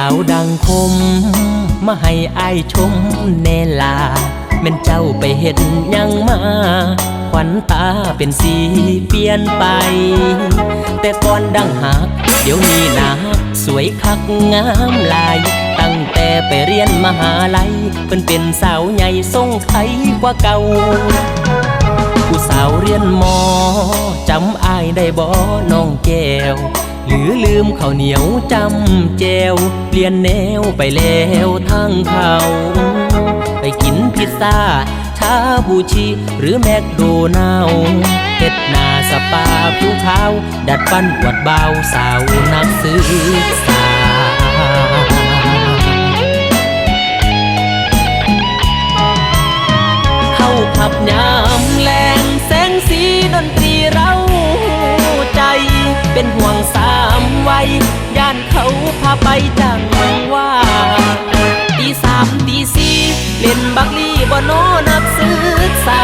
าวดังคมมาให้อายชมแน่ลาแม่นเจ้าไปเห็นยังมาขวัญตาเป็นสีเปลี่ยนไปแต่ก่อนดังหักเดี๋ยวนี้นาสวยคักงามลายตั้งแต่ไปเรียนมหาลัยเพิ่นเป็นสาวใหญ่ทรงไทยกว่าเก่าผู้สาวเรียนมอจำอายได้บ่น้องแก้วหรือลืมข้าวเหนียวจำแจวเปลี่ยนแนวไปแล้วทางเขาไปกินพิซซ่าชาบูชิหรือแมคโดนัลด์เฮ็ดหน้าสปาผิวขาวดัดฟันอวดเบาสาวนักศึกษาเข้าผับยามแลงแสงสีดนตรีเราใจเป็นห่วงสามวัยย่านเขาพาไปจังว่าตีสามตีสี่เล่นบักลี่บ่นอนักศึกษา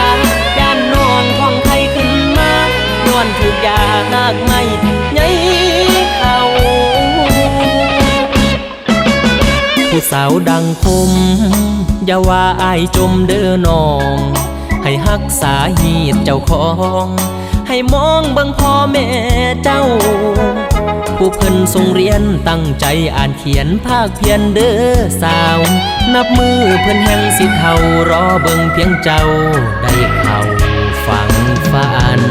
ย่านน้องท่องไทยขึ้นมานอนถูกยากากไม่ใหญ่เขาผู้สาวดังคมอย่าว่าอายจมเด้อน้องให้ฮักษาหีดเจ้าของให้มองเบิ่งพ่อแม่เจ้าผู้เพิ่นทรงเรียนตั้งใจอ่านเขียนภาคเพียรเด้อสาวนับมือเพิ่นแห่งสิเท่ารอเบิ่งเพียงเจ้าได้เข้าฟังฝัน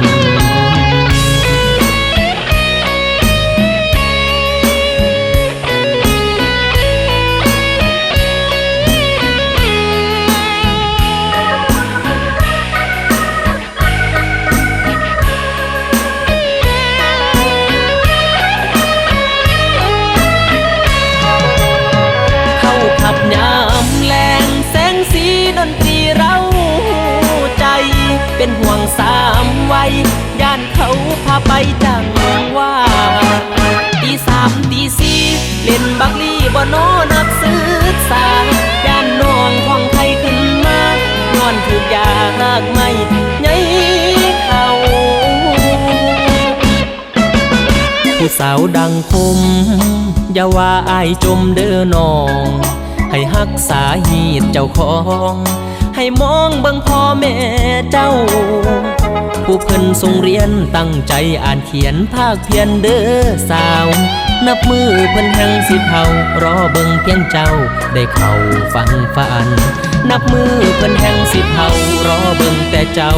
ยามแลงแสงสีดนตรีเราใจเป็นห่วงสามวัยย่านเขาพาไปจังว่าตีสามตีสี่เล่นบักลี่บ่นอนักศึกษาย่านน้องท่องไทยขึ้นมานอนถูกยากไม่ใหญ่เขาผู้สาวดังคมอย่าว่าอายจมเด้อน้องให้ฮักษาหีดเจ้าของให้มองเบิ่งพ่อแม่เจ้าผู้เพิ่นทรงเรียนตั้งใจอ่านเขียนภาคเพียรเด้อสาวนับมือเพิ่นแห่งสิเท่ารอเบิ่งเพียงเจ้าได้เข้าฟังฝันนับมือเพิ่นแห่งสิเท่ารอเบิ่งแต่เจ้า